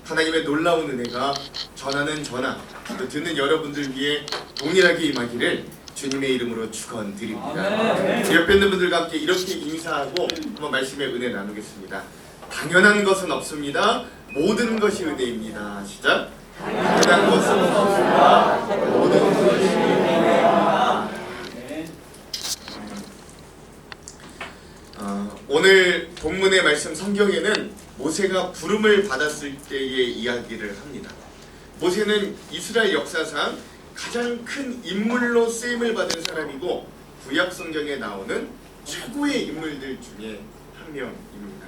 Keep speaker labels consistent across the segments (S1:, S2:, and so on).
S1: 하나님의 놀라운 은혜가 전하는 전하, 또 듣는 여러분들 위해 동일하게 임하기를 주님의 이름으로 축원드립니다. 옆에 있는 분들과 함께 이렇게 인사하고 한번 말씀의 은혜 나누겠습니다. 당연한 것은 없습니다. 모든 것이 은혜입니다. 시작. 당연한 것은 없습니다. 모든 것이 은혜입니다. 오늘 본문의 말씀 성경에는 모세가 부름을 받았을 때의 이야기를 합니다. 모세는 이스라엘 역사상 가장 큰 인물로 쓰임을 받은 사람이고 구약 성경에 나오는 최고의 인물들 중에 한 명입니다.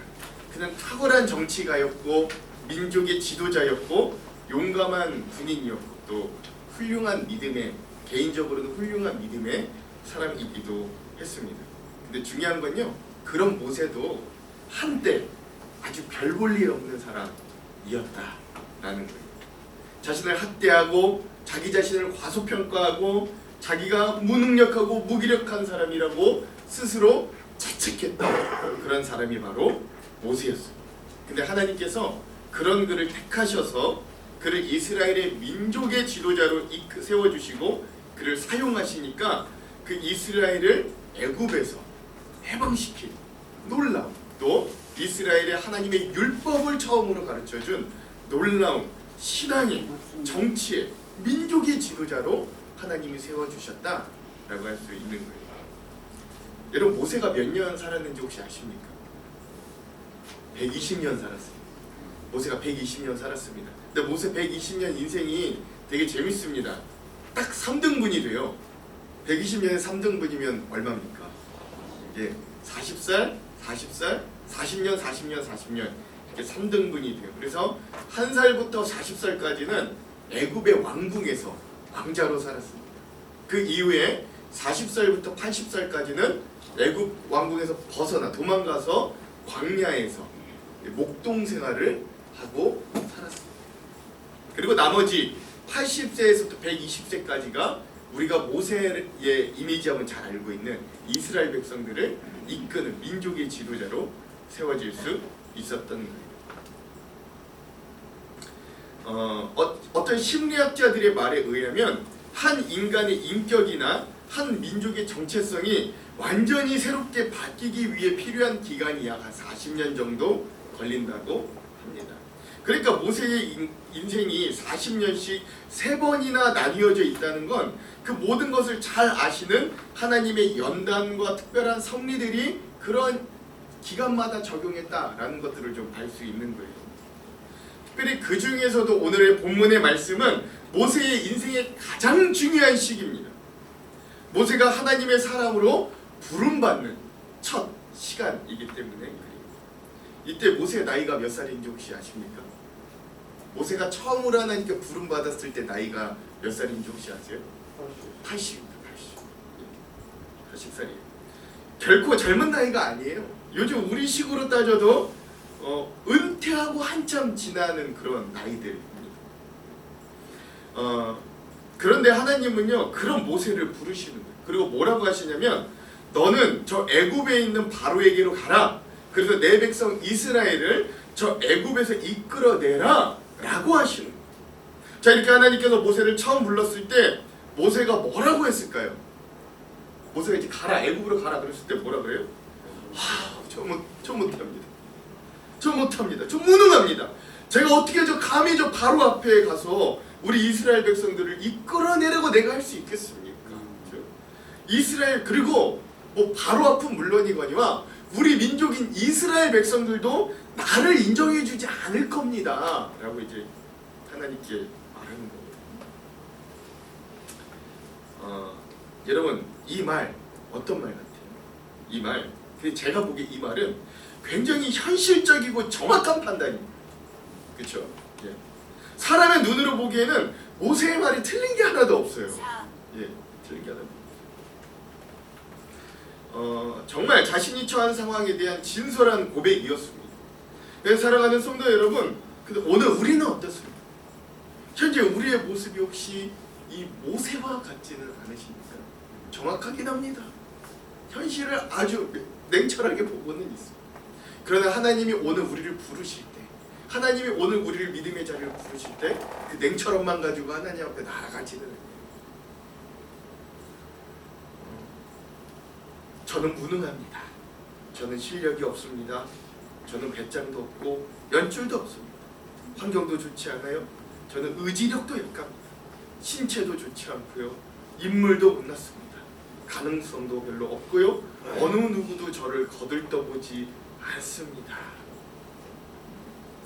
S1: 그는 탁월한 정치가였고 민족의 지도자였고 용감한 군인이었고 또 훌륭한 믿음의, 개인적으로는 훌륭한 믿음의 사람이기도 했습니다. 근데 중요한 건요, 그런 모세도 한때 아주 별 볼 일 없는 사람이었다라는 거예요. 자신을 학대하고 자기 자신을 과소평가하고 자기가 무능력하고 무기력한 사람이라고 스스로 자책했던 그런 사람이 바로 모세였어요. 근데 하나님께서 그런 그를 택하셔서 그를 이스라엘의 민족의 지도자로 세워주시고 그를 사용하시니까 그 이스라엘을 애굽에서 해방시킨 놀라운, 또 이스라엘의 하나님의 율법을 처음으로 가르쳐준 놀라운 신앙의, 정치의, 민족의 지도자로 하나님이 세워주셨다라고 할 수 있는 거예요. 여러분, 모세가 몇 년 살았는지 혹시 아십니까? 120년 살았어요. 모세가 120년 살았습니다. 근데 모세 120년 인생이 되게 재밌습니다. 딱 3등분이 돼요. 120년에 3등분이면 얼마입니까? 예, 40살, 40살, 40년, 40년, 40년 이렇게 3등분이 돼요. 그래서 1살부터 40살까지는 애굽의 왕궁에서 왕자로 살았습니다. 그 이후에 40살부터 80살까지는 애굽 왕궁에서 벗어나 도망가서 광야에서 목동 생활을 하고 살았습니다. 그리고 나머지 80세에서부터 120세까지가 우리가 모세의 이미지하면 잘 알고 있는 이스라엘 백성들을 이끄는 민족의 지도자로 세워질 수 있었던 거예요. 어떤 심리학자들의 말에 의하면 한 인간의 인격이나 한 민족의 정체성이 완전히 새롭게 바뀌기 위해 필요한 기간이 약 한 40년 정도 걸린다고 합니다. 그러니까 모세의 인생이 40년씩 3번이나 나뉘어져 있다는 건 그 모든 것을 잘 아시는 하나님의 연단과 특별한 섭리들이 그런 기간마다 적용했다라는 것들을 좀 알 수 있는 거예요. 특별히 그 중에서도 오늘의 본문의 말씀은 모세의 인생의 가장 중요한 시기입니다. 모세가 하나님의 사람으로 부름받는 첫 시간이기 때문에 그래요. 이때 모세의 나이가 몇 살인지 혹시 아십니까? 모세가 처음으로 하나님께 부름받았을 때 나이가 몇 살인지 혹시 아세요? 80입니다. 80살이에요. 결코 젊은 나이가 아니에요. 요즘 우리 식으로 따져도 은퇴하고 한참 지나는 그런 나이들입니다. 그런데 하나님은요, 그런 모세를 부르시는 거예요. 그리고 뭐라고 하시냐면, 너는 저 애굽에 있는 바로에게로 가라. 그래서 내 백성 이스라엘을 저 애굽에서 이끌어내라 라고 하시는 거예요. 자, 이렇게 하나님께서 모세를 처음 불렀을 때 모세가 뭐라고 했을까요? 모세가 이제 가라, 애굽으로 가라 그랬을 때 뭐라 그래요? 저 못합니다. 저 못합니다. 저 무능합니다. 제가 어떻게 감히 저 바로 앞에 가서 우리 이스라엘 백성들을 이끌어내려고 내가 할 수 있겠습니까? 그렇죠? 이스라엘, 그리고 뭐 바로 앞은 물론이거니와 우리 민족인 이스라엘 백성들도 나를 인정해주지 않을 겁니다 라고 이제 하나님께 말하는 거예요. 여러분, 이 말 어떤 말 같아요? 이 말, 제가 보기에 이 말은 굉장히 현실적이고 정확한 판단입니다. 그렇죠? 예. 사람의 눈으로 보기에는 모세의 말이 틀린 게 하나도 없어요. 예, 틀린 게 하나도 없어요. 정말 자신이 처한 상황에 대한 진솔한 고백이었습니다. 그래서 살아가는 성도 여러분, 근데 오늘 우리는 어떻습니까? 현재 우리의 모습이 혹시 이 모세와 같지는 않으십니까? 정확하긴 합니다. 현실을 아주 냉철하게 보고는 있습니다. 그러나 하나님이 오늘 우리를 부르실 때 하나님이 오늘 우리를 믿음의 자리로 부르실 때 그 냉철함만 가지고 하나님 앞에 나아가지는 않아요. 저는 무능합니다. 저는 실력이 없습니다. 저는 배짱도 없고 연줄도 없습니다. 환경도 좋지 않아요. 저는 의지력도 약합니다. 신체도 좋지 않고요. 인물도 못났습니다. 가능성도 별로 없고요. 어느 누구도 저를 거들떠보지 않습니다.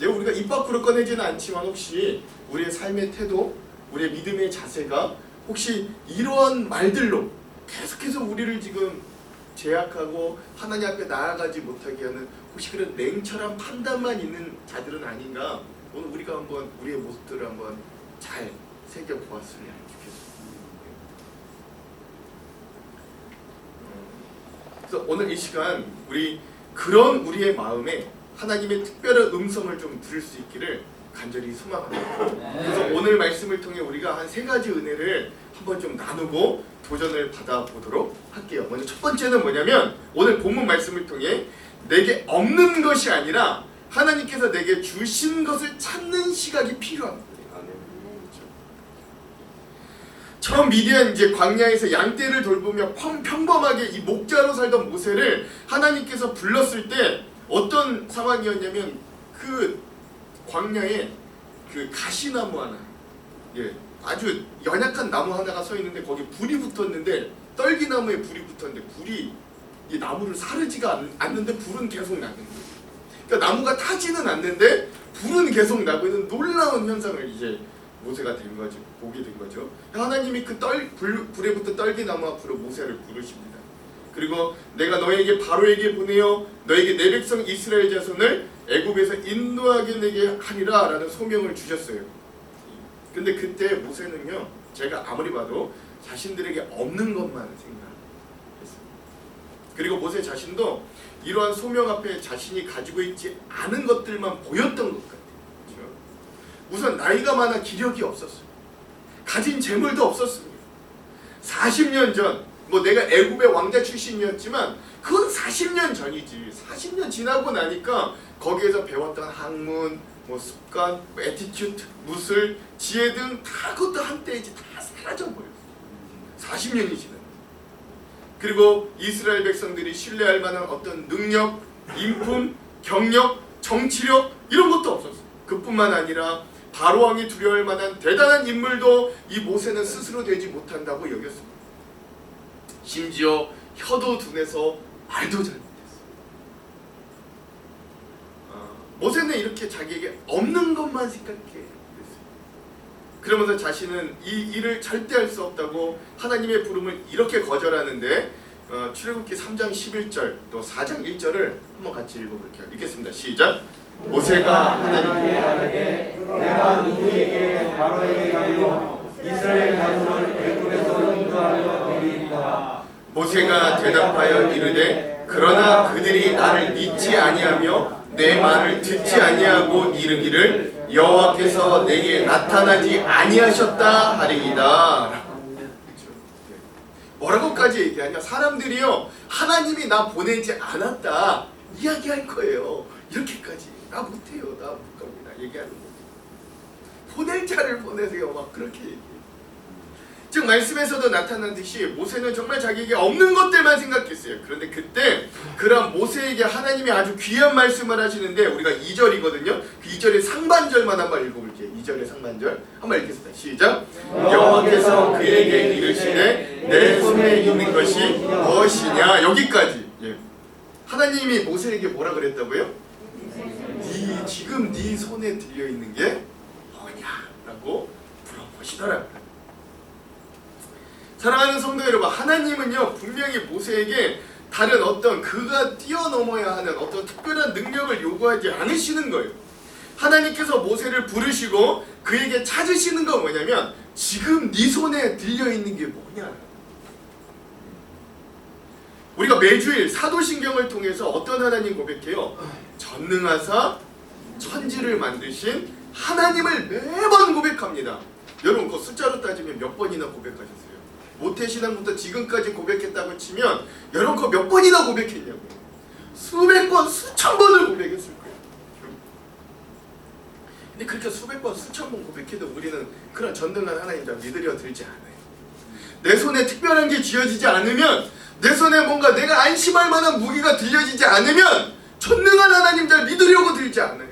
S1: 우리가 입 밖으로 꺼내지는 않지만 혹시 우리의 삶의 태도, 우리의 믿음의 자세가 혹시 이러한 말들로 계속해서 우리를 지금 제약하고 하나님 앞에 나아가지 못하게 하는 혹시 그런 냉철한 판단만 있는 자들은 아닌가? 오늘 우리가 한번 우리의 모습들을 한번 잘 새겨보았으면 좋겠습니다. 그래서 오늘 이 시간 우리 그런 우리의 마음에 하나님의 특별한 음성을 좀 들을 수 있기를 간절히 소망합니다. 그래서 오늘 말씀을 통해 우리가 한 3가지 은혜를 한번 좀 나누고 도전을 받아보도록 할게요. 먼저 첫 번째는 뭐냐면 오늘 본문 말씀을 통해 내게 없는 것이 아니라 하나님께서 내게 주신 것을 찾는 시각이 필요합니다. 처음 미디안 이제 광야에서 양떼를 돌보며 평범하게 이 목자로 살던 모세를 하나님께서 불렀을 때 어떤 상황이었냐면 그 광야에 그 가시나무 하나, 아주 연약한 나무 하나가 서 있는데 거기 불이 붙었는데 떨기나무에 불이 붙었는데 불이 이 나무를 사르지가 않는데 불은 계속 나는 거예요. 그러니까 나무가 타지는 않는데 불은 계속 나고 있는 놀라운 현상을 이제 모세가 된 거죠. 보게 된 거죠. 하나님이 그 불에 붙은 떨기나무 앞으로 모세를 부르십니다. 그리고 내가 너에게 바로에게 보내어 너에게 내 백성 이스라엘 자손을 애굽에서 인도하게 내게 하리라 라는 소명을 주셨어요. 근데 그때 모세는요, 제가 아무리 봐도 자신들에게 없는 것만 생각했어요. 그리고 모세 자신도 이러한 소명 앞에 자신이 가지고 있지 않은 것들만 보였던 것 같아요. 그렇죠? 우선 나이가 많아 기력이 없었어요. 가진 재물도 없었습니다. 40년 전 내가 애굽의 왕자 출신이었지만 그건 40년 전이지. 40년 지나고 나니까 거기에서 배웠던 학문, 습관, 에티튜드, 무술, 지혜 등 다 그것도 한때이지 다 사라져버렸어요. 40년이 지나. 그리고 이스라엘 백성들이 신뢰할 만한 어떤 능력, 인품, 경력, 정치력 이런 것도 없었어요. 그뿐만 아니라 바로왕이 두려워할 만한 대단한 인물도 이 모세는 스스로 되지 못한다고 여겼습니다. 심지어 혀도 둔해서 말도 잘 못했어요. 모세는 이렇게 자기에게 없는 것만 생각해. 그러면서 자신은 이 일을 절대 할 수 없다고 하나님의 부름을 이렇게 거절하는데 출애굽기 3장 11절 또 4장 1절을 한번 같이 읽어볼게요. 읽겠습니다. 시작. 모세가 하나님께 말하되 내가 누구에게 바로에게 가리요 이스라엘 자손을 애굽에서 인도하여 내리리까. 모세가 대답하여 이르되 그러나 그들이 나를 믿지 아니하며 내 말을 듣지 아니하고 이르기를 여호와께서 내게 나타나지 아니하셨다 하리이다. 뭐라고까지 얘기하냐? 사람들이요 하나님이 나 보내지 않았다 이야기할 거예요. 이렇게까지 나 못해요, 나 못 갑니다 얘기하는 거예요. 보낼 자를 보내세요 막 그렇게 얘기해요. 즉 말씀에서도 나타난 듯이 모세는 정말 자기에게 없는 것들만 생각했어요. 그런데 그때 그런 모세에게 하나님이 아주 귀한 말씀을 하시는데 우리가 2절이거든요. 그 2절의 상반절만 한번 읽어볼게요. 2절의 상반절 한번 읽겠습니다. 시작. 여호와께서 그에게 이르시되 내 손에 있는 것이 무엇이냐. 여기까지. 하나님이 모세에게 뭐라 그랬다고요? 지금 네 손에 들려있는 게 뭐냐라고 물어보시더라고요. 사랑하는 성도 여러분, 하나님은요 분명히 모세에게 다른 어떤 그가 뛰어넘어야 하는 어떤 특별한 능력을 요구하지 않으시는 거예요. 하나님께서 모세를 부르시고 그에게 찾으시는 건 뭐냐면 지금 네 손에 들려있는 게 뭐냐. 우리가 매주일 사도신경을 통해서 어떤 하나님 고백해요? 전능하사 천지를 만드신 하나님을 매번 고백합니다. 여러분 그 숫자로 따지면 몇 번이나 고백하셨어요? 모태신앙부터 지금까지 고백했다고 치면 여러분 그거 몇 번이나 고백했냐고요? 수백 번, 수천 번을 고백했을 거예요. 근데 그렇게 수백 번 수천 번 고백해도 우리는 그런 전능한 하나님 잘 믿으려 들지 않아요. 내 손에 특별한 게 쥐어지지 않으면, 내 손에 뭔가 내가 안심할 만한 무기가 들려지지 않으면 전능한 하나님 잘 믿으려고 들지 않아요.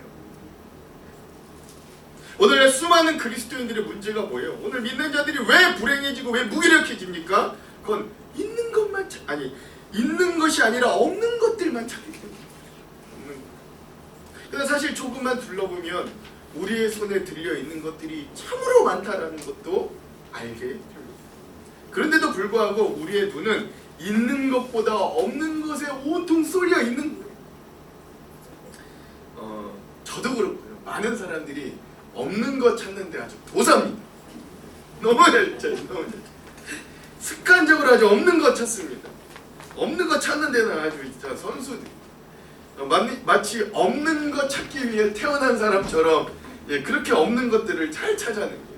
S1: 오늘날 수많은 그리스도인들의 문제가 뭐예요? 오늘 믿는 자들이 왜 불행해지고 왜 무기력해집니까? 그건 있는 것만 있는 것이 아니라 없는 것들만 찾기 때문에. 그래서 사실 조금만 둘러보면 우리의 손에 들려있는 것들이 참으로 많다라는 것도 알게 됩니다. 그런데도 불구하고 우리의 눈은 있는 것보다 없는 것에 온통 쏠려 있는 거예요. 저도 그렇고요. 많은 사람들이 없는 것 찾는데 아주 도사입니다. 너무 잘 찾아요. 습관적으로 아주 없는 것 찾습니다. 없는 것 찾는 데는 아주 진짜 선수들. 마치 없는 것 찾기 위해 태어난 사람처럼 그렇게 없는 것들을 잘 찾아냅니다.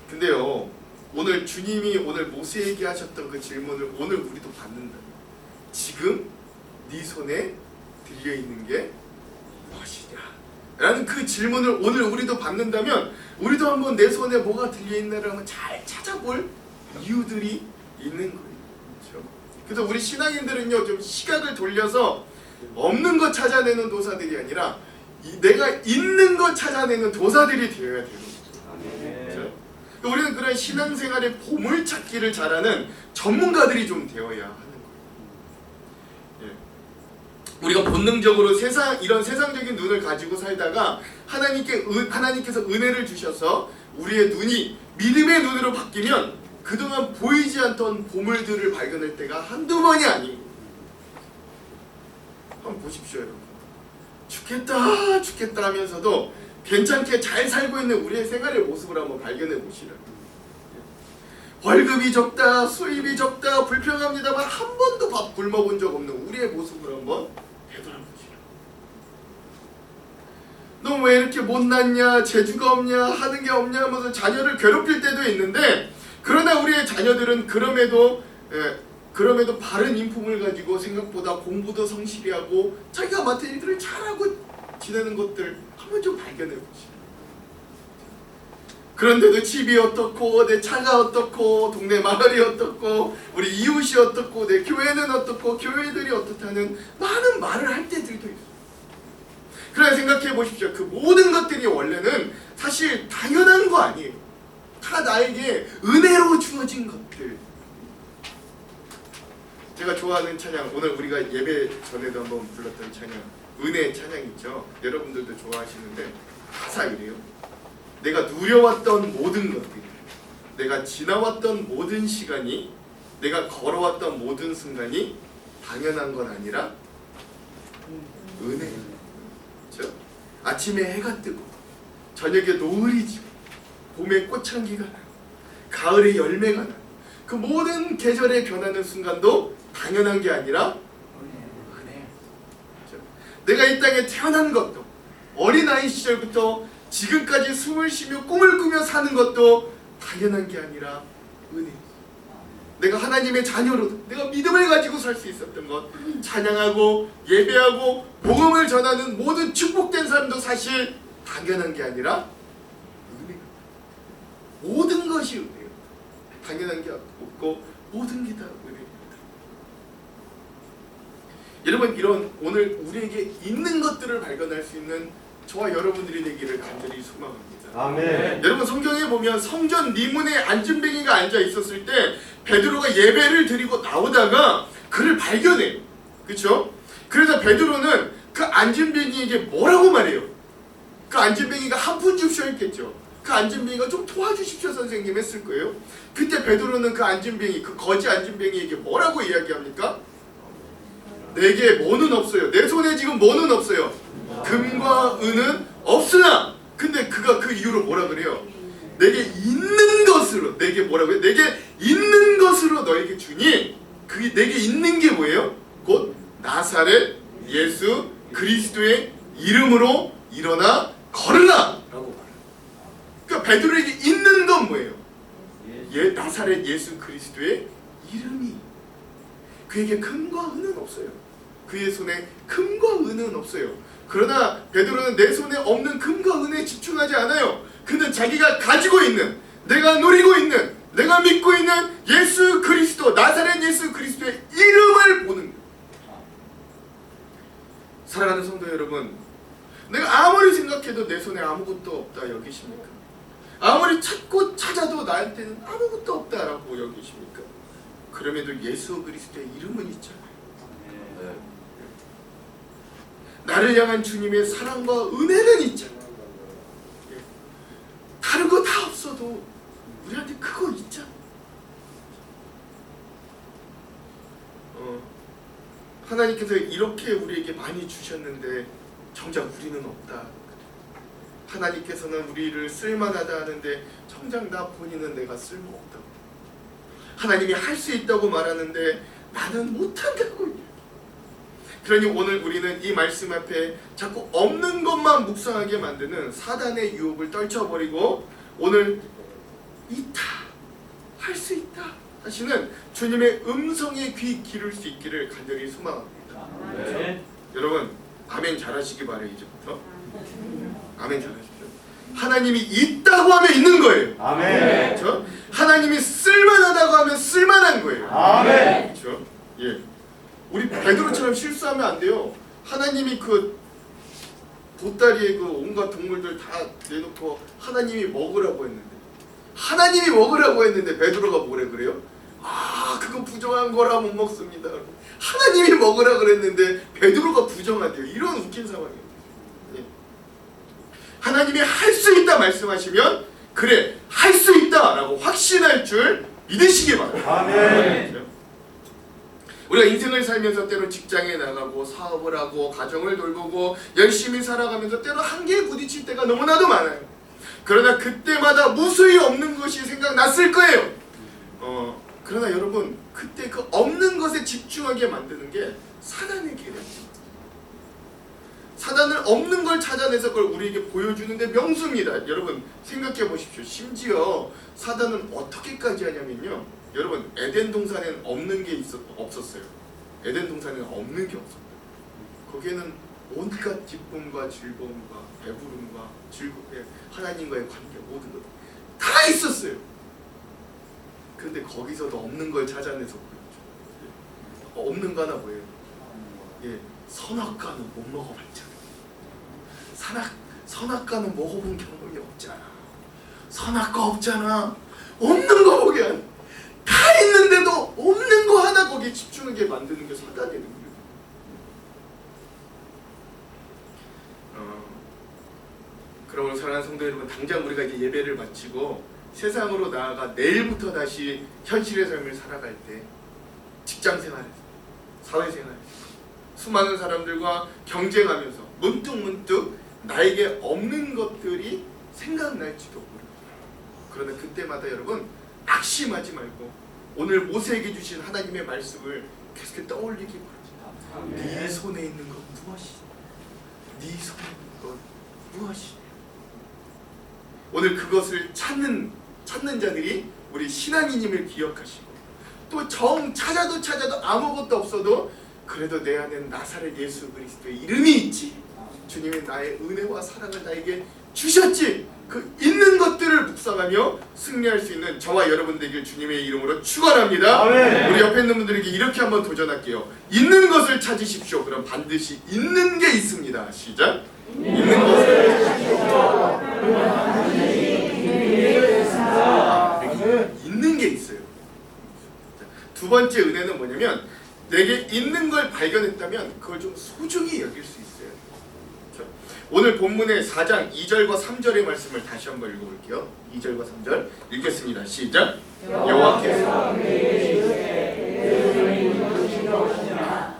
S1: 근데요, 오늘 주님이 오늘 모세에게 하셨던 그 질문을 오늘 우리도 받는다. 지금 네 손에 들려있는 게 무엇이냐? 라는 그 질문을 오늘 우리도 받는다면 우리도 한번 내 손에 뭐가 들려있나를 한번 잘 찾아볼 이유들이 있는 거예요. 그렇죠? 그래서 우리 신앙인들은요, 좀 시각을 돌려서 없는 것 찾아내는 도사들이 아니라 내가 있는 것 찾아내는 도사들이 되어야 되는 거죠. 그렇죠? 우리는 그런 신앙생활의 보물찾기를 잘하는 전문가들이 좀 되어야 하는 거예요. 우리가 본능적으로 이런 세상적인 눈을 가지고 살다가 하나님께서 은혜를 주셔서 우리의 눈이 믿음의 눈으로 바뀌면 그동안 보이지 않던 보물들을 발견할 때가 한두 번이 아니에요. 한번 보십시오, 여러분. 죽겠다 하면서도 괜찮게 잘 살고 있는 우리의 생활의 모습을 한번 발견해 보시라고. 월급이 적다, 수입이 적다, 불평합니다만 한 번도 밥 굶어본 적 없는 우리의 모습을 한번 되돌아보시라고. 너 왜 이렇게 못났냐, 재주가 없냐, 하는 게 없냐 하면서 자녀를 괴롭힐 때도 있는데, 그러나 우리의 자녀들은 그럼에도 바른 인품을 가지고 생각보다 공부도 성실히 하고 자기가 맡은 일들을 잘하고 지내는 것들 한번 좀 발견해 보시죠. 그런데도 집이 어떻고, 내 차가 어떻고, 동네 마을이 어떻고, 우리 이웃이 어떻고, 내 교회는 어떻고, 교회들이 어떻다는 많은 말을 할 때들도 있어요. 그래 생각해 보십시오. 그 모든 것들이 원래는 사실 당연한 거 아니에요. 다 나에게 은혜로 주어진 것들. 제가 좋아하는 찬양, 오늘 우리가 예배 전에도 한번 불렀던 찬양, 은혜 찬양 있죠. 여러분들도 좋아하시는데 가사 이래요. 내가 누려왔던 모든 것들이, 내가 지나왔던 모든 시간이, 내가 걸어왔던 모든 순간이 당연한 건 아니라 은혜. 그렇죠? 아침에 해가 뜨고, 저녁에 노을이 지고, 봄에 꽃향기가 나고, 가을에 열매가 나고, 그 모든 계절의 변하는 순간도 당연한 게 아니라 은혜. 그렇죠? 내가 이 땅에 태어난 것도, 어린아이 시절부터 지금까지 숨을 쉬며 꿈을 꾸며 사는 것도 당연한 게 아니라 은혜. 내가 하나님의 자녀로 내가 믿음을 가지고 살 수 있었던 것, 찬양하고 예배하고 복음을 전하는 모든 축복된 삶도 사실 당연한 게 아니라 은혜. 모든 것이 은혜예요. 당연한 게 없고 모든 게 다 은혜입니다. 여러분, 이런 오늘 우리에게 있는 것들을 발견할 수 있는 저와 여러분들이 되기를 간절히 소망합니다.
S2: 아멘.
S1: 여러분, 성경에 보면 성전 미문에 안진뱅이가 앉아 있었을 때 베드로가 예배를 드리고 나오다가 그를 발견해요. 그렇죠? 그래서 베드로는 그 안진뱅이에게 뭐라고 말해요? 그 안진뱅이가 한 푼 줍쇼 했겠죠. 그 안진뱅이가 좀 도와주십시오 선생님 했을 거예요. 그때 베드로는 그 안진뱅이, 그 거지 안진뱅이에게 뭐라고 이야기합니까? 내게 뭐는 없어요. 내 손에 지금 뭐는 없어요. 금과 은은 없으나, 근데 그가 그 이유로 뭐라 그래요? 내게 있는 것으로, 내게 뭐라고 해요? 내게 있는 것으로 너에게 주니, 그게 내게 있는 게 뭐예요? 곧 나사렛 예수 그리스도의 이름으로 일어나 걸으라 라고 말해요. 그러니까 베드로에게 있는 건 뭐예요? 나사렛 예수 그리스도의 이름이. 그에게 금과 은은 없어요. 그의 손에 금과 은은 없어요. 그러나 베드로는 내 손에 없는 금과 은에 집중하지 않아요. 그는 자기가 가지고 있는, 내가 누리고 있는, 내가 믿고 있는 예수 그리스도, 나사렛 예수 그리스도의 이름을 보는 거예요. 사랑하는 성도 여러분, 내가 아무리 생각해도 내 손에 아무것도 없다 여기십니까? 아무리 찾고 찾아도 나한테는 아무것도 없다라고 여기십니까? 그럼에도 예수 그리스도의 이름은 있잖아요. 나를 향한 주님의 사랑과 은혜는 있잖아요. 다른 거 다 없어도 우리한테 그거 있잖아. 하나님께서 이렇게 우리에게 많이 주셨는데 정작 우리는 없다. 하나님께서는 우리를 쓸만하다 하는데 정작 나 본인은 내가 쓸모없다. 하나님이 할 수 있다고 말하는데 나는 못한다고. 그러니 오늘 우리는 이 말씀 앞에 자꾸 없는 것만 묵상하게 만드는 사단의 유혹을 떨쳐버리고 오늘 있다, 할 수 있다 하시는 주님의 음성에 귀 기울일 수 있기를 간절히 소망합니다.
S2: 네.
S1: 여러분 아멘 잘하시기 바래요. 이제부터 아멘 잘하십시오. 하나님이 있다고 하면 있는 거예요.
S2: 아멘.
S1: 그렇죠? 하나님이 쓸만하다고 하면 쓸만한 거예요.
S2: 아멘.
S1: 그렇죠? 예. 우리 베드로처럼 실수하면 안 돼요. 하나님이 그 보따리에 그 온갖 동물들 다 내놓고 하나님이 먹으라고 했는데 베드로가 뭐래 그래요? 아 그거 부정한 거라 못 먹습니다. 하나님이 먹으라 그랬는데 베드로가 부정한대요. 이런 웃긴 상황이에요. 예. 하나님이 할 수 있다 말씀하시면 그래 할 수 있다라고 확신할 줄 믿으시기 바랍니다.
S2: 아멘.
S1: 그렇죠? 우리가 인생을 살면서 때로 직장에 나가고 사업을 하고 가정을 돌보고 열심히 살아가면서 때로 한계에 부딪힐 때가 너무나도 많아요. 그러나 그때마다 무수히 없는 것이 생각났을 거예요. 그러나 여러분 그때 그 없는 것에 집중하게 만드는 게 사단의 길이에요. 사단은 없는 걸 찾아내서 그걸 우리에게 보여주는데 명수입니다. 여러분 생각해 보십시오. 심지어 사단은 어떻게까지 하냐면요. 여러분 에덴 동산에는 없는 게 없었어요. 에덴 동산에는 없는 게 없었어요. 거기에는 온갖 기쁨과 즐거움과 배부름과 즐겁게 하나님과의 관계 모든 것 다 있었어요. 그런데 거기서도 없는 걸 찾아내서 보여줘. 없는 거 하나 뭐예요? 예, 선악과는 못 먹어봤잖아. 선악과는 먹어본 경험이 없잖아. 선악과 없잖아. 없는 거 보게 하는. 다 있는데도 없는 거 하나 거기에 집중하게 만드는 게 사단의 능력. 그러므로 사랑하는 성도 여러분, 당장 우리가 이제 예배를 마치고 세상으로 나아가 내일부터 다시 현실의 삶을 살아갈 때 직장생활에서, 사회생활에서 수많은 사람들과 경쟁하면서 문득문득 나에게 없는 것들이 생각날지도 모릅니다. 그러나 그때마다 여러분 낙심하지 말고 오늘 모세에게 주신 하나님의 말씀을 계속 떠올리기 바랍니다. 네 손에 있는 건 무엇이냐? 네 손에 있는 건 무엇이냐? 오늘 그것을 찾는 자들이 우리 신앙인임을 기억하시고 또 찾아도 아무것도 없어도 그래도 내 안에는 나사렛 예수 그리스도의 이름이 있지. 주님의 나의 은혜와 사랑을 나에게 주셨지. 그 있는 것들을 묵상하며 승리할 수 있는 저와 여러분들에게 주님의 이름으로 축원합니다.
S2: 아멘.
S1: 우리 옆에 있는 분들에게 이렇게 한번 도전할게요. 있는 것을 찾으십시오. 그럼 반드시 있는 게 있습니다. 시작. 있는 것을 찾으십시오. 있는 게 있어요. 두 번째 은혜는 뭐냐면 내게 있는 걸 발견했다면 그걸 좀 소중히 여길 수 있어요. 그렇죠? 오늘 본문의 4장 2절과 3절의 말씀을 다시 한번 읽어볼게요. 2절과 3절 읽겠습니다. 시작. 여호와께서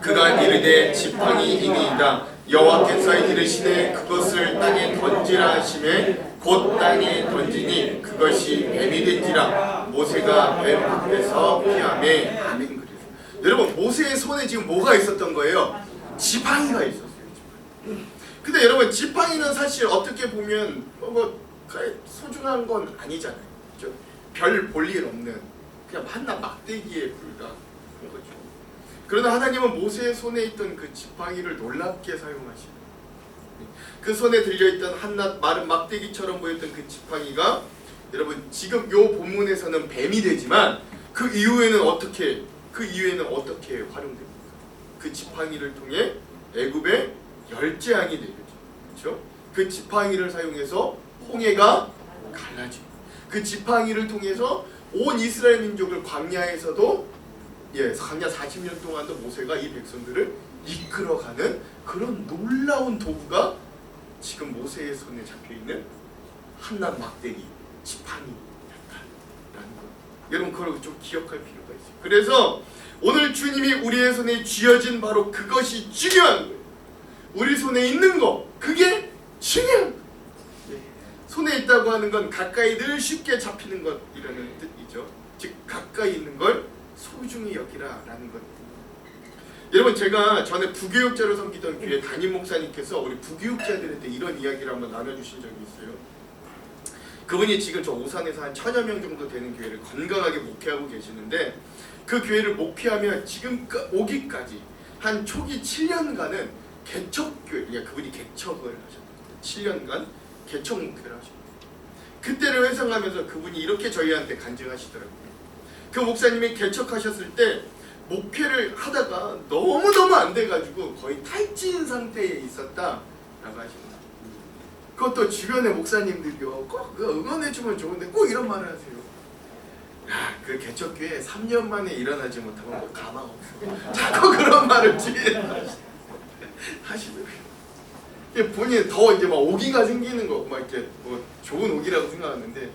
S1: 그가 이르되 지팡이 이니이다. 여호와께서 이르시되 그것을 땅에 던지라 하시매 곧 땅에 던지니 그것이 뱀이 된지라. 모세가 뱀 앞에서 피하매. 아멘. 그래서 여러분 모세의 손에 지금 뭐가 있었던 거예요? 지팡이가 있었어요. 근데 여러분 지팡이는 사실 어떻게 보면 소중한 건 아니잖아요. 그렇죠? 별 볼 일 없는 그냥 만나 막대기에 불과한 거죠. 그러나 하나님은 모세의 손에 있던 그 지팡이를 놀랍게 사용하시고 그 손에 들려있던 한낱 마른 막대기처럼 보였던 그 지팡이가 여러분 지금 요 본문에서는 뱀이 되지만 그 이후에는 어떻게 활용됩니까? 그 지팡이를 통해 애굽의 열재앙이 내려죠. 그렇죠? 그 지팡이를 사용해서 홍해가 갈라지고 그 지팡이를 통해서 온 이스라엘 민족을 광야에서도 광야 40년 동안도 모세가 이 백성들을 이끌어가는 그런 놀라운 도구가 지금 모세의 손에 잡혀있는 한낱 막대기 지팡이라는 것. 여러분 그걸 좀 기억할 필요가 있어요. 그래서 오늘 주님이 우리의 손에 쥐어진 바로 그것이 중요한 거예요. 우리 손에 있는 거 그게 중요한 거예요. 손에 있다고 하는 건 가까이 늘 쉽게 잡히는 것이라는 뜻이죠. 즉 가까이 있는 걸 소중히 여기라라는 것. 여러분 제가 전에 부교육자로 섬기던 교회 담임 목사님께서 우리 부교육자들한테 이런 이야기를 한번 나눠주신 적이 있어요. 그분이 지금 저 오산에서 한 1000여 명 정도 되는 교회를 건강하게 목회하고 계시는데 그 교회를 목회하며 지금 오기까지 한 초기 7년간은 개척교회, 그분이 개척을 하셨거든요. 7년간 개척 목회를 하셨거든요. 그때를 회상하면서 그분이 이렇게 저희한테 간증하시더라고요. 그 목사님이 개척하셨을 때 목회를 하다가 너무너무 안 돼가지고 거의 탈진 상태에 있었다라고 하십니다. 그것도 주변의 목사님들이요 꼭 응원해주면 좋은데 꼭 이런 말을 하세요. 야, 그 개척교회 3년 만에 일어나지 못하면 뭐 가망 없어. 자꾸 그런 말을 주위에 하시더라고요. 본인 더 이제 막 오기가 생기는 거, 막 이렇게 뭐 좋은 오기라고 생각하는데,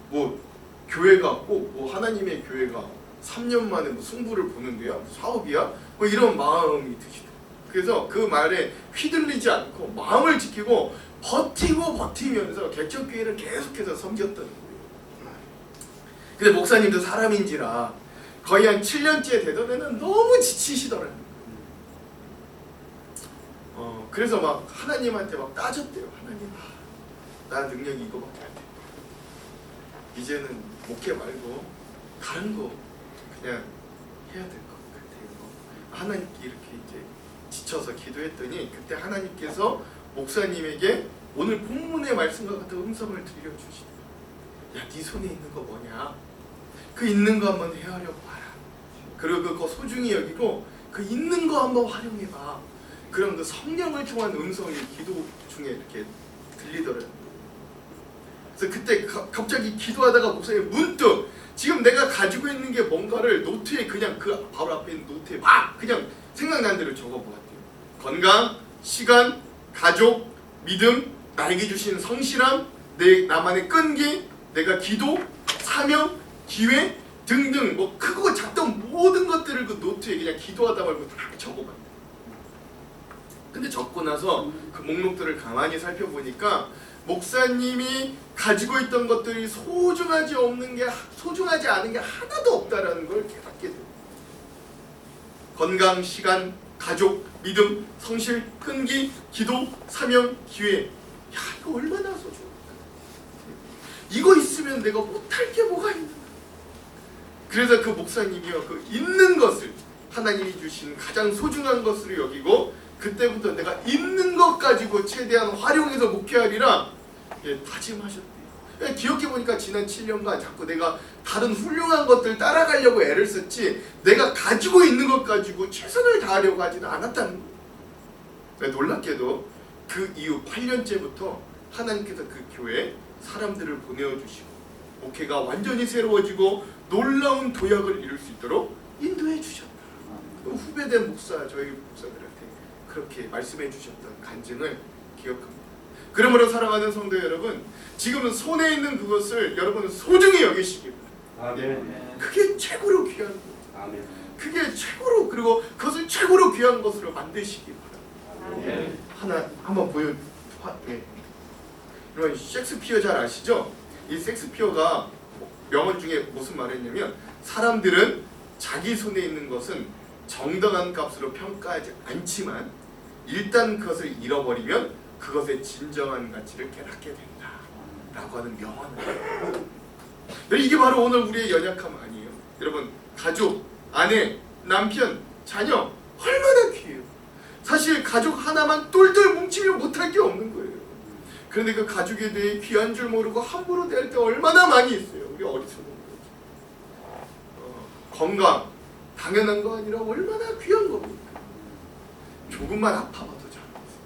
S1: 뭐 교회가 꼭 뭐 하나님의 교회가 3년 만에 뭐 승부를 보는데요, 사업이야, 뭐 이런 마음이 드시더라고요. 그래서 그 말에 휘둘리지 않고 마음을 지키고 버티면서 개척교회를 계속해서 섬겼던 거예요. 근데 목사님도 사람인지라 거의 한 7년째 되던 애는 너무 지치시더라고요. 그래서 막 하나님한테 막 따졌대요. 하나님, 나 능력이 이거밖에 안 돼. 이제는 목회 말고 다른 거 그냥 해야 될 것 같아요. 하나님께 이렇게 이제 지쳐서 기도했더니 그때 하나님께서 목사님에게 오늘 본문의 말씀과 같은 음성을 들려주시더라고요. 야, 네 손에 있는 거 뭐냐? 그 있는 거 한번 헤아려 봐라. 그리고 그거 소중히 여기고 그 있는 거 한번 활용해봐. 그럼 그 성령을 통한 음성이 기도 중에 이렇게 들리더라고요. 그래서 그때 갑자기 기도하다가 목사님 문득 지금 내가 가지고 있는 게 뭔가를 노트에 그냥 그 바로 앞에 있는 노트에 막 그냥 생각난 대로 적어보았대요. 건강, 시간, 가족, 믿음, 나에게 주신 성실함, 나만의 끈기, 내가 기도, 사명, 기회 등등 뭐 크고 작던 모든 것들을 그 노트에 그냥 기도하다 말고 다 적어봤대요. 근데 적고 나서 그 목록들을 가만히 살펴보니까 목사님이 가지고 있던 것들이 소중하지 않은 게 하나도 없다라는 걸 깨닫게 돼요. 건강, 시간, 가족, 믿음, 성실, 끈기, 기도, 사명, 기회. 야, 이거 얼마나 소중할까? 이거 있으면 내가 못할 게 뭐가 있나? 그래서 그 목사님이요, 그 있는 것을 하나님이 주신 가장 소중한 것으로 여기고 그때부터 내가 있는 것 가지고 최대한 활용해서 목회하리라 다짐하셨대요. 기억해보니까 지난 7년간 자꾸 내가 다른 훌륭한 것들 따라가려고 애를 썼지 내가 가지고 있는 것 가지고 최선을 다하려고 하지는 않았다는 거예요. 놀랍게도 그 이후 8년째부터 하나님께서 그 교회에 사람들을 보내어주시고 목회가 완전히 새로워지고 놀라운 도약을 이룰 수 있도록 인도해 주셨다. 후배된 목사, 저희 목사들한테 그렇게 말씀해 주셨던 간증을 기억합니다. 그러므로 사랑하는 성도 여러분, 지금은 손에 있는 그것을 여러분은 소중히 여기시기 바랍니다. 그게 최고로 귀한 것. 그게 최고로, 그리고 그것을 최고로 귀한 것으로 만드시기 바랍니다. 하나 한번 여러분 셰익스피어 잘 아시죠? 이 셰익스피어가 명언 중에 무슨 말을 했냐면 사람들은 자기 손에 있는 것은 정당한 값으로 평가하지 않지만 일단 그것을 잃어버리면 그것의 진정한 가치를 깨닫게 된다 라고 하는 명언을. 이게 바로 오늘 우리의 연약함 아니에요? 여러분 가족, 아내, 남편 자녀 얼마나 귀해요. 사실 가족 하나만 똘똘 뭉치면 못할 게 없는 거예요. 그런데 그 가족에 대해 귀한 줄 모르고 함부로 대할 때 얼마나 많이 있어요. 우리 어리석은 거죠. 건강 당연한 거 아니라 얼마나 귀한 겁니까? 조금만 아파봐도 잘못했어요.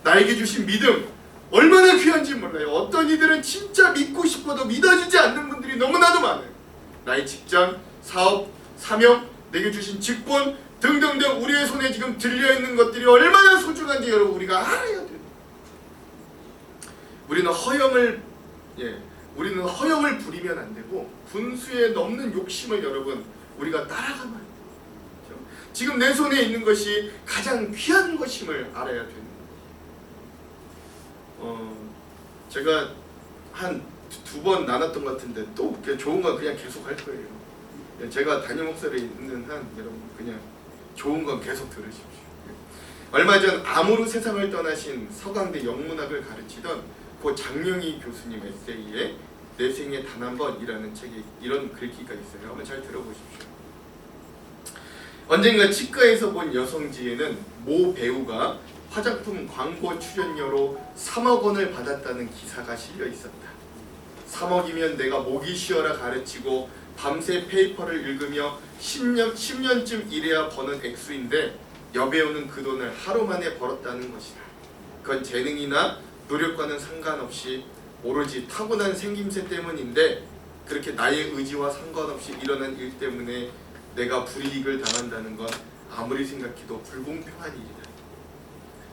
S1: 나에게 주신 믿음 얼마나 귀한지 몰라요. 어떤 이들은 진짜 믿고 싶어도 믿어지지 않는 분들이 너무나도 많아요. 나의 직장, 사업, 사명, 내게 주신 직분 등등등 우리의 손에 지금 들려있는 것들이 얼마나 소중한지 여러분 우리가 알아야 돼요. 우리는 허영을 부리면 안 되고 분수에 넘는 욕심을 여러분 우리가 따라가면 안 돼요. 그렇죠? 지금 내 손에 있는 것이 가장 귀한 것임을 알아야 되는 거예요. 제가 한 두 번 나눴던 것 같은데 또 좋은 건 그냥 계속 할 거예요. 제가 담임 목사로 있는 한 여러분 그냥 좋은 건 계속 들으십시오. 얼마 전 암으로 세상을 떠나신 서강대 영문학을 가르치던 고 장영희 교수님 에세이에 내 생에 단 한 번이라는 책에 이런 글귀가 있어요. 한번 잘 들어보십시오. 언젠가 치과에서 본 여성지에는 모 배우가 화장품 광고 출연료로 3억 원을 받았다는 기사가 실려 있었다. 3억이면 내가 목이 쉬어라 가르치고 밤새 페이퍼를 읽으며 10년쯤 일해야 버는 액수인데 여배우는 그 돈을 하루 만에 벌었다는 것이다. 그건 재능이나 노력과는 상관없이 오로지 타고난 생김새 때문인데 그렇게 나의 의지와 상관없이 일어난 일 때문에 내가 불이익을 당한다는 건 아무리 생각해도 불공평한 일이다.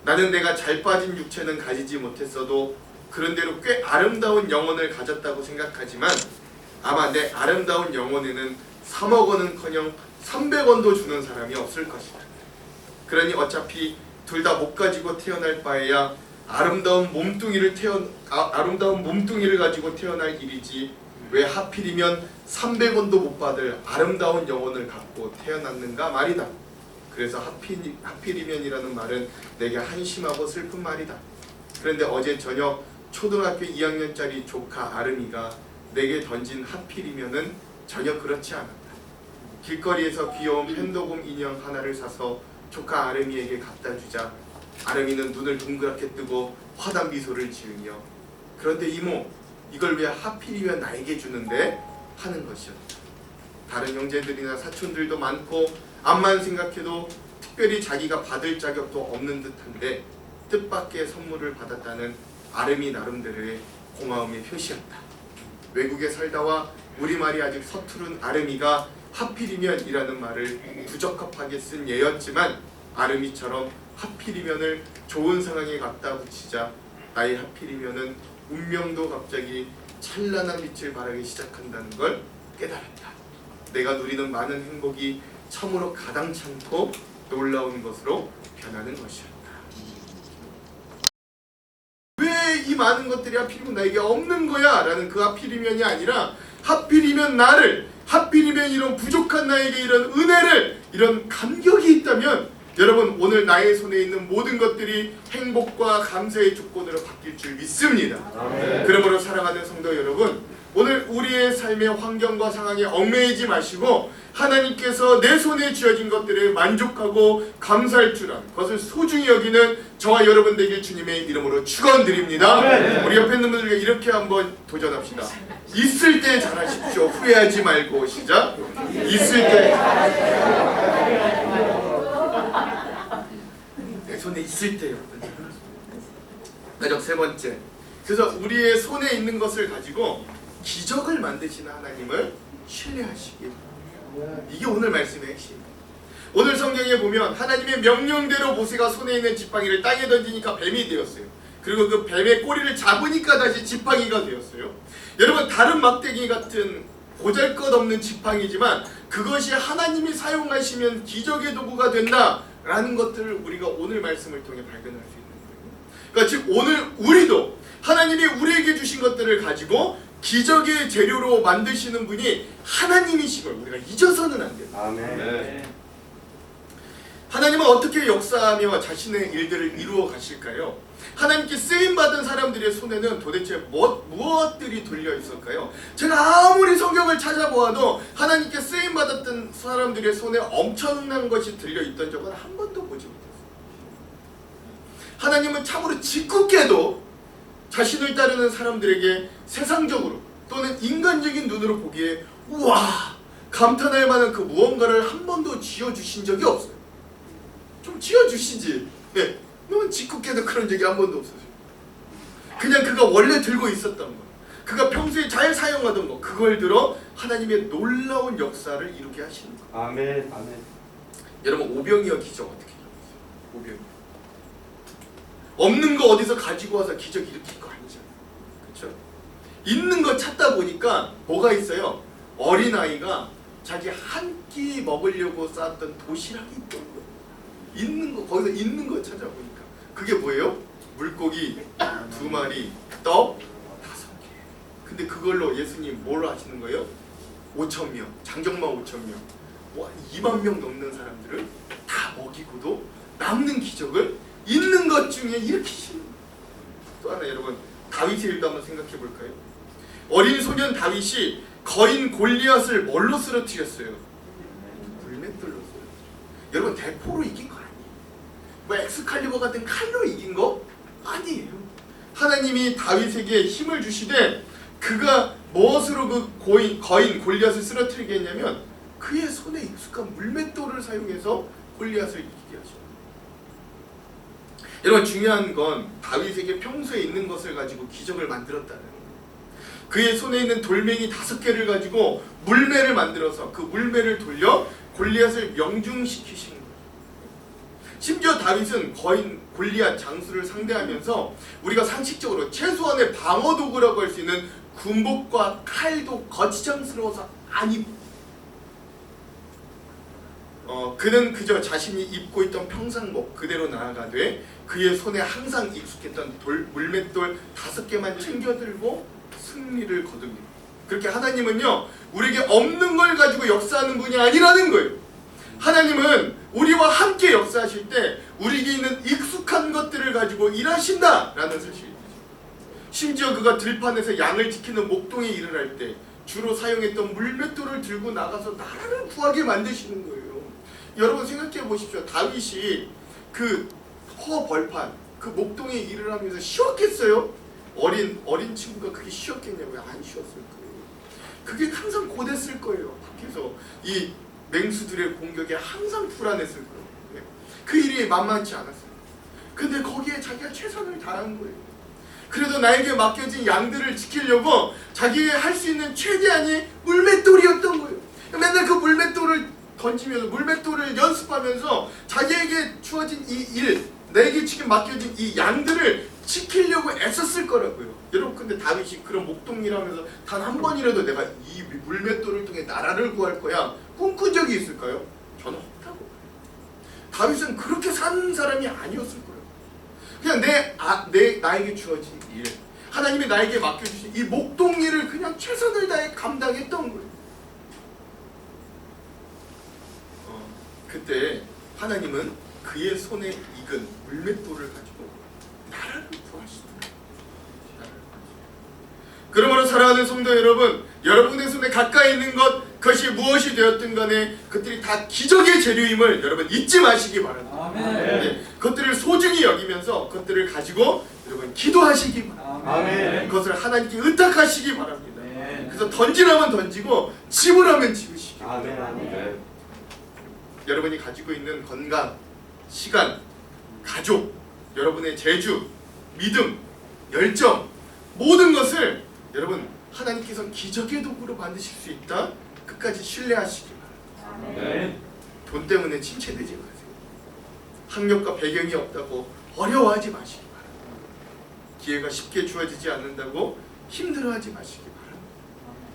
S1: 나는 내가 잘 빠진 육체는 가지지 못했어도 그런대로 꽤 아름다운 영혼을 가졌다고 생각하지만 아마 내 아름다운 영혼에는 3억 원은커녕 300원도 주는 사람이 없을 것이다. 그러니 어차피 둘 다 못 가지고 태어날 바에야 아름다운 몸뚱이를 가지고 태어날 일이지 왜 하필이면 300원도 못 받을 아름다운 영혼을 갖고 태어났는가 말이다. 그래서 하필이면이라는 말은 내게 한심하고 슬픈 말이다. 그런데 어제 저녁 초등학교 2학년짜리 조카 아름이가 내게 던진 하필이면은 전혀 그렇지 않았다. 길거리에서 귀여운 펜도곰 인형 하나를 사서 조카 아름이에게 갖다 주자 아름이는 눈을 동그랗게 뜨고 화단 미소를 지으며 그런데 이모 이걸 왜 하필이면 나에게 주는데? 하는 것이었다. 다른 형제들이나 사촌들도 많고 암만 생각해도 특별히 자기가 받을 자격도 없는 듯한데 뜻밖의 선물을 받았다는 아름이 나름대로의 고마움의 표시였다. 외국에 살다와 우리말이 아직 서투른 아름이가 하필이면이라는 말을 부적합하게 쓴 예였지만 아름이처럼 하필이면을 좋은 상황에 갖다 붙이자 나의 하필이면은 운명도 갑자기 찬란한 빛을 발하기 시작한다는 걸 깨달았다. 내가 누리는 많은 행복이 참으로 가당찮고 놀라운 것으로 변하는 것이었다. 왜 이 많은 것들이 하필이면 나에게 없는 거야? 라는 그 하필이면이 아니라 하필이면 나를 하필이면 이런 부족한 나에게 이런 은혜를 이런 감격이 있다면 여러분 오늘 나의 손에 있는 모든 것들이 행복과 감사의 조건으로 바뀔 줄 믿습니다. 아멘. 그러므로 사랑하는 성도 여러분 오늘 우리의 삶의 환경과 상황에 얽매이지 마시고 하나님께서 내 손에 쥐어진 것들에 만족하고 감사할 줄 아는 그것을 소중히 여기는 저와 여러분 되길 주님의 이름으로 축원드립니다. 아멘. 우리 옆에 있는 분들과 이렇게 한번 도전합시다. 있을 때 잘하십시오. 후회하지 말고. 시작. 있을 때 내 손에 있을 때 여러분. 가족 세 번째. 그래서 우리의 손에 있는 것을 가지고 기적을 만드시는 하나님을 신뢰하시기. 이게 오늘 말씀의 핵심입니다. 오늘 성경에 보면 하나님의 명령대로 모세가 손에 있는 지팡이를 땅에 던지니까 뱀이 되었어요. 그리고 그 뱀의 꼬리를 잡으니까 다시 지팡이가 되었어요. 여러분 다른 막대기 같은 보잘것없는 지팡이지만 그것이 하나님이 사용하시면 기적의 도구가 된다라는 것들을 우리가 오늘 말씀을 통해 발견할 수 있는 거예요. 그러니까 즉 오늘 우리도 하나님이 우리에게 주신 것들을 가지고 기적의 재료로 만드시는 분이 하나님이신 걸 우리가 잊어서는 안 돼요.
S2: 아멘.
S1: 하나님은 어떻게 역사하며 자신의 일들을 이루어 가실까요? 하나님께 쓰임받은 사람들의 손에는 도대체 무엇들이 돌려 있을까요? 제가 아무리 성경을 찾아보아도 하나님께 쓰임받았던 사람들의 손에 엄청난 것이 들려 있던 적은 한 번도 보지 못했어요. 하나님은 참으로 짓궂게도 자신을 따르는 사람들에게 세상적으로 또는 인간적인 눈으로 보기에 우와 감탄할 만한 그 무언가를 한 번도 지어주신 적이 없어요. 좀 지어주시지. 네. 너무 짓궂게도 그런 적이 한 번도 없어요. 그냥 그가 원래 들고 있었던 거, 그가 평소에 잘 사용하던 거, 그걸 들어 하나님의 놀라운 역사를 이루게 하시는 거.
S2: 아멘. 아멘.
S1: 여러분 오병이어 기적 어떻게 일어났어요? 오병이어. 없는 거 어디서 가지고 와서 기적 일으킬 거 아니잖아요. 그렇죠? 있는 거 찾다 보니까 뭐가 있어요? 어린아이가 자기 한 끼 먹으려고 쌓았던 도시락이 있던 거예요. 있는 거, 거기서 있는 거 찾아보니까 그게 뭐예요? 물고기 2마리, 떡 5개. 근데 그걸로 예수님 뭘 하시는 거예요? 5,000명, 장정만 5,000명, 2만 명 넘는 사람들을 다 먹이고도 남는 기적을 있는 것 중에 일으키시는 거예요. 또 하나 여러분 다윗의 일도 한번 생각해 볼까요? 어린 소년 다윗이 거인 골리앗을 뭘로 쓰러뜨렸어요? 불맷돌로 쓰러뜨렸어요. 여러분 대포로 이긴 거 아니에요. 뭐 엑스칼리버 같은 칼로 이긴 거 아니에요. 하나님이 다윗에게 힘을 주시되 그가 무엇으로 그 거인 골리앗을 쓰러뜨리게 했냐면 그의 손에 익숙한 물맷돌을 사용해서 골리앗을 이기게 하죠. 여러분 중요한 건 다윗에게 평소에 있는 것을 가지고 기적을 만들었다는 거예요. 그의 손에 있는 돌멩이 5개를 가지고 물매를 만들어서 그 물매를 돌려 골리앗을 명중시키신 거예요. 심지어 다윗은 거인 골리앗 장수를 상대하면서 우리가 상식적으로 최소한의 방어 도구라고 할 수 있는 군복과 칼도 거치장스러워서 안 입고 그는 그저 자신이 입고 있던 평상복 그대로 나아가되 그의 손에 항상 익숙했던 물맷돌 5개만 챙겨들고 승리를 거둡니다. 그렇게 하나님은요 우리에게 없는 걸 가지고 역사하는 분이 아니라는 거예요. 하나님은 우리와 함께 역사하실 때 우리에게 있는 익숙한 것들을 가지고 일하신다라는 사실이죠. 심지어 그가 들판에서 양을 지키는 목동에 일을 할 때 주로 사용했던 물맷돌을 들고 나가서 나라를 구하게 만드시는 거예요. 여러분 생각해 보십시오. 다윗이 그 허벌판 그 목동에 일을 하면서 쉬웠겠어요? 어린 친구가 그게 쉬웠겠냐고요? 안 쉬웠을 거예요. 그게 항상 고됐을 거예요. 밖에서 이 맹수들의 공격에 항상 불안했을 거예요. 그 일이 만만치 않았어요. 근데 거기에 자기가 최선을 다한 거예요. 그래도 나에게 맡겨진 양들을 지키려고 자기가 할 수 있는 최대한의 물맷돌이었던 거예요. 맨날 그 물맷돌을 던지면서 물맷돌을 연습하면서 자기에게 주어진 이 일, 내게 지금 맡겨진 이 양들을 지키려고 애썼을 거라고요. 여러분 근데 다윗이 그런 목동일하면서 단 한 번이라도 내가 이 물맷돌을 통해 나라를 구할 거야 꿈꾼 적이 있을까요? 저는 없다고. 다윗은 그렇게 사는 사람이 아니었을 거예요. 그냥 나에게 주어진 일, 하나님이 나에게 맡겨주신 이 목동일을 그냥 최선을 다해 감당했던 거예요. 그때 하나님은 그의 손에 익은 물맷돌을 가지고 나라를 구하시더라. 그러므로 사랑하는 성도 여러분, 여러분의 손에 가까이 있는 것, 그것이 무엇이 되었든 간에 그것들이 다 기적의 재료임을 여러분 잊지 마시기 바랍니다. 네, 그것들을 소중히 여기면서 그것들을 가지고 여러분 기도하시기 바랍니다.
S2: 아멘.
S1: 그것을 하나님께 의탁하시기 바랍니다. 그래서 던지라면 던지고 집으라면 집으시기 바랍니다.
S2: 아멘.
S1: 여러분이 가지고 있는 건강, 시간, 가족, 여러분의 재주, 믿음, 열정 모든 것을 여러분 하나님께서 기적의 도구로 만드실 수 있다. 끝까지 신뢰하시기 바랍니다.
S2: 아멘.
S1: 돈 때문에 침체되지 마세요. 학력과 배경이 없다고 어려워하지 마시기 바랍니다. 기회가 쉽게 주어지지 않는다고 힘들어하지 마시기 바랍니다.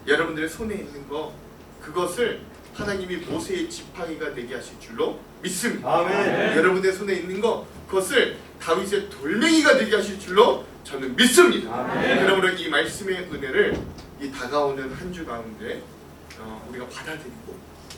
S1: 여러분들의 손에 있는 거 그것을 하나님이 모세의 지팡이가 되게 하실 줄로 믿습니다.
S2: 아멘.
S1: 여러분의 손에 있는 거 그것을 다윗의 돌멩이가 되게 하실 줄로 저는 믿습니다.
S2: 아멘.
S1: 그러므로 이 말씀의 은혜를 이 다가오는 한 주 가운데 우리가 받아들이고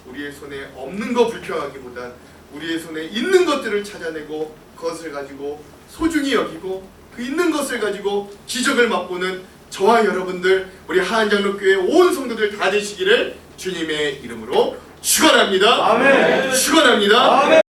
S1: 우리의 손에 없는 거 불평하기보단 우리의 손에 있는 것들을 찾아내고 그것을 가지고 소중히 여기고 그 있는 것을 가지고 기적을 맛보는 저와 여러분들 우리 하안장로교회 온 성도들 다 되시기를 주님의 이름으로 축원합니다.
S2: 아멘.
S1: 축원합니다.
S2: 아멘.